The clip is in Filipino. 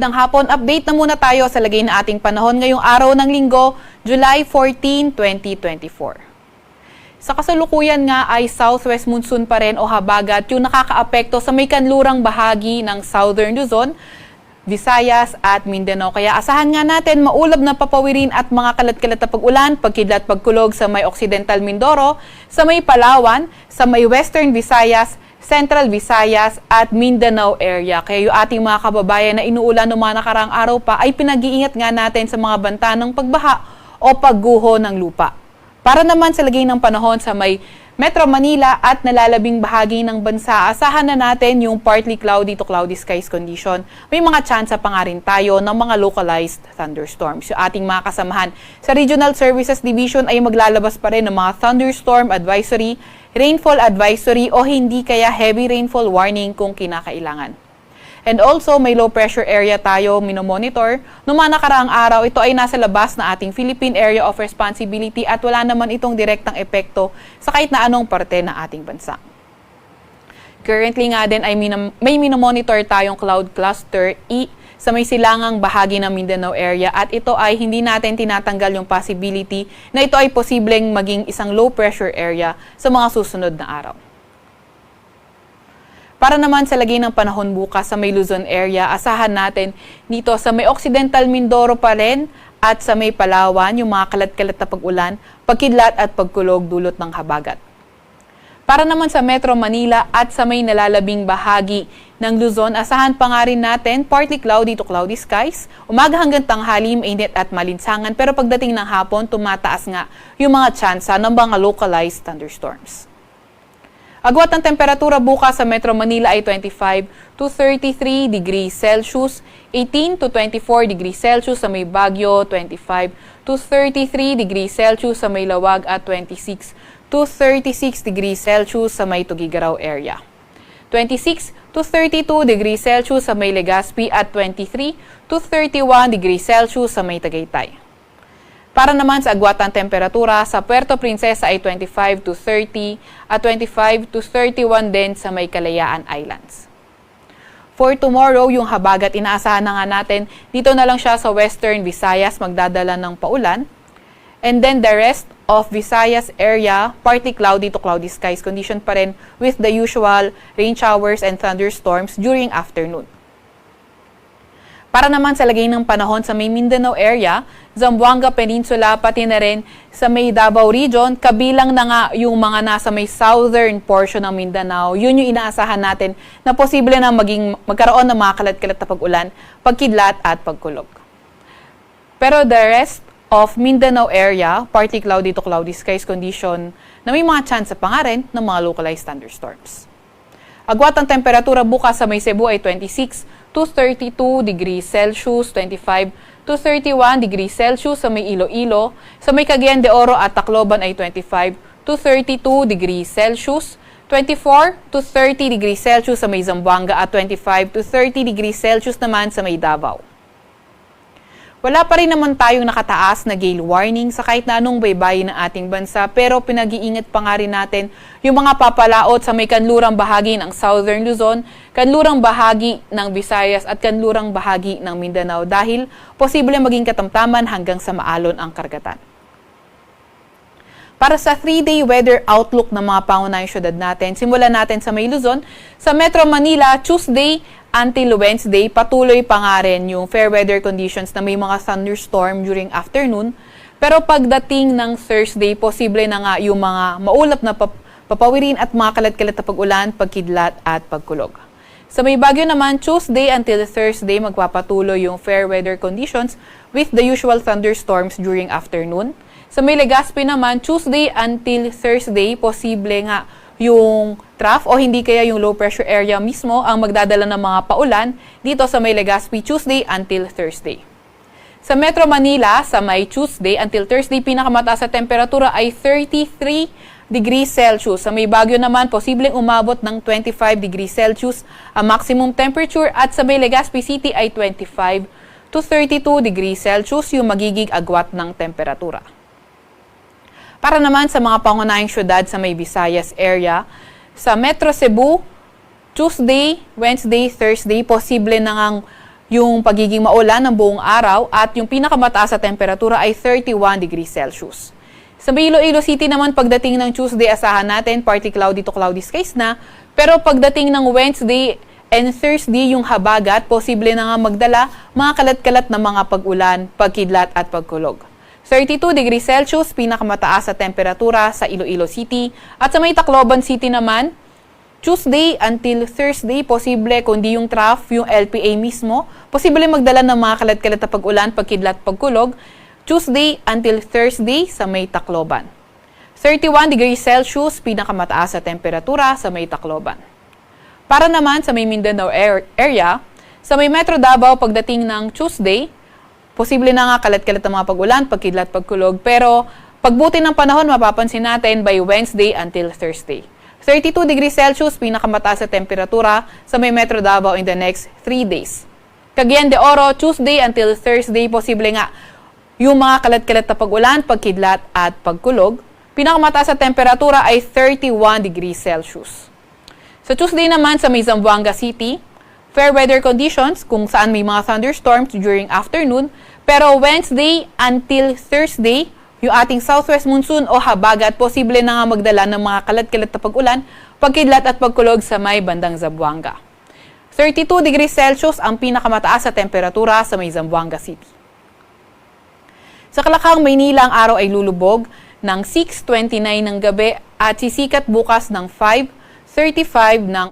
magandang hapon. Update na muna tayo sa lagay na ating panahon ngayong araw ng Linggo, July 14, 2024. Sa kasalukuyan nga ay southwest monsoon pa rin o habagat yung nakakaapekto sa may kanlurang bahagi ng Southern Luzon, Visayas at Mindanao. Kaya asahan nga natin maulap na papawirin at mga kalat-kalat na pag-ulan, pagkidlat, pagkulog sa may Occidental Mindoro, sa may Palawan, sa may Western Visayas, Central Visayas at Mindanao area. Kaya yung ating mga kababayan na inuulan ng mga nakaraang araw pa ay pinag-iingat nga natin sa mga banta ng pagbaha o pagguho ng lupa. Para naman sa lagay ng panahon sa may Metro Manila at nalalabing bahagi ng bansa, asahan na natin yung partly cloudy to cloudy skies condition. May mga tsansa pa nga rin tayo ng mga localized thunderstorms. Yung ating mga kasamahan sa Regional Services Division ay maglalabas pa rin ng mga thunderstorm advisory, rainfall advisory o hindi kaya heavy rainfall warning kung kinakailangan. And also, may low pressure area tayo minomonitor. Noong mga nakaraang araw, ito ay nasa labas na ating Philippine Area of Responsibility at wala naman itong direktang epekto sa kahit na anong parte ng ating bansa. Currently nga din ay may minomonitor tayong cloud cluster E sa may silangang bahagi ng Mindanao area at ito ay hindi natin tinatanggal yung possibility na ito ay posibleng maging isang low pressure area sa mga susunod na araw. Para naman sa lagay ng panahon bukas sa may Luzon area, asahan natin dito sa may Occidental Mindoro pa rin at sa may Palawan yung mga kalat-kalat na pag-ulan, pagkidlat at pagkulog dulot ng habagat. Para naman sa Metro Manila at sa may nalalabing bahagi ng Luzon, asahan pa nga rin natin partly cloudy to cloudy skies, umaga hanggang tanghali, mainit at malinsangan, pero pagdating ng hapon, tumataas nga yung mga tsansa ng mga localized thunderstorms. Agwat ng temperatura bukas sa Metro Manila ay 25 to 33 degrees Celsius, 18 to 24 degrees Celsius sa may Baguio, 25 to 33 degrees Celsius sa may Lawag at 26 to 36 degrees Celsius sa may Tugigaraw area. 26 to 32 degrees Celsius sa may Legazpi at 23 to 31 degrees Celsius sa may Tagaytay. Para naman sa agwat ng temperatura, sa Puerto Princesa ay 25 to 30 at 25 to 31 din sa may Kalayaan Islands. For tomorrow, yung habagat inaasahan na nga natin, dito na lang siya sa Western Visayas magdadala ng paulan. And then the rest of Visayas area, partly cloudy to cloudy skies condition pa rin with the usual rain showers and thunderstorms during afternoon. Para naman sa lagay ng panahon sa may Mindanao area, Zamboanga Peninsula, pati na rin sa may Davao Region, kabilang na nga yung mga nasa may southern portion ng Mindanao. Yun yung inaasahan natin na posible na magkaroon ng mga kalat-kalat na pag-ulan, pagkidlat at pagkulog. Pero the rest of Mindanao area, partly cloudy to cloudy skies condition na may mga chance pa nga rin ng mga localized thunderstorms. Agwat ang temperatura bukas sa may Cebu ay 26 to 32 degrees Celsius, 25 to 31 degrees Celsius sa may Iloilo, sa may Cagayan de Oro at Tacloban ay 25 to 32 degrees Celsius, 24 to 30 degrees Celsius sa may Zamboanga at 25 to 30 degrees Celsius naman sa may Davao. Wala pa rin naman tayong nakataas na gale warning sa kahit na anong baybayin ng ating bansa, pero pinag-iingat pa nga rin natin yung mga papalaot sa may kanlurang bahagi ng Southern Luzon, kanlurang bahagi ng Visayas at kanlurang bahagi ng Mindanao dahil posible maging katamtaman hanggang sa maalon ang karagatan. Para sa 3-day weather outlook ng mga pangunahing syudad natin, simulan natin sa may Luzon. Sa Metro Manila, Tuesday until Wednesday, patuloy pa nga rin yung fair weather conditions na may mga thunderstorm during afternoon. Pero pagdating ng Thursday, posible na nga yung mga maulap na papawirin at mga kalat-kalat na pag-ulan, pagkidlat at pagkulog. Sa may Baguio naman, Tuesday until Thursday, magpapatuloy yung fair weather conditions with the usual thunderstorms during afternoon. Sa may Legazpi naman, Tuesday until Thursday, posible nga yung trough o hindi kaya yung low pressure area mismo ang magdadala ng mga paulan dito sa may Legazpi Tuesday until Thursday. Sa Metro Manila, sa may Tuesday until Thursday, pinakamataas sa temperatura ay 33 degrees Celsius. Sa may Baguio naman, posibleng umabot ng 25 degrees Celsius ang maximum temperature at sa may Legazpi City ay 25 to 32 degrees Celsius yung magiging agwat ng temperatura. Para naman sa mga pangunahing syudad sa may Visayas area, sa Metro Cebu, Tuesday, Wednesday, Thursday, posible na ngang yung pagiging maulan ng buong araw at yung pinakamataas sa temperatura ay 31 degrees Celsius. Sa Iloilo City naman, pagdating ng Tuesday, asahan natin partly cloudy to cloudy skies na. Pero pagdating ng Wednesday and Thursday, yung habagat, posible na nga magdala mga kalat-kalat na mga pag-ulan, pagkidlat at pagkulog. 32 degrees Celsius, pinakamataas sa temperatura sa Iloilo City. At sa may Tacloban City naman, Tuesday until Thursday, posible kundi yung trough, yung LPA mismo, posible magdala ng mga kalat-kalat na pag-ulan, pagkidlat, pagkulog. Tuesday until Thursday sa may Tacloban. 31 degrees Celsius, pinakamataas sa temperatura sa may Tacloban. Para naman sa may Mindanao area, sa may Metro Davao pagdating ng Tuesday, posible na nga kalat-kalat ng mga pag-ulan, pagkidlat, pagkulog, pero pagbuti ng panahon mapapansin natin by Wednesday until Thursday. 32 degrees Celsius, pinakamataas sa temperatura sa may Metro Davao in the next 3 days. Cagayan de Oro, Tuesday until Thursday, posible nga yung mga kalat-kalat na pag-ulan, pagkidlat at pagkulog. Pinakamataas sa temperatura ay 31 degrees Celsius. Sa Tuesday naman sa may Zamboanga City, fair weather conditions kung saan may mga thunderstorms during afternoon, pero Wednesday until Thursday, yung ating southwest monsoon o habagat, posible na nga magdala ng mga kalat-kalat na pag-ulan, pagkidlat at pagkulog sa may bandang Zamboanga. 32 degrees Celsius ang pinakamataas sa temperatura sa may Zamboanga City. Sa Kalakhang, Maynila, ang araw ay lulubog ng 6:29 ng gabi at sisikat bukas ng 5:35 ng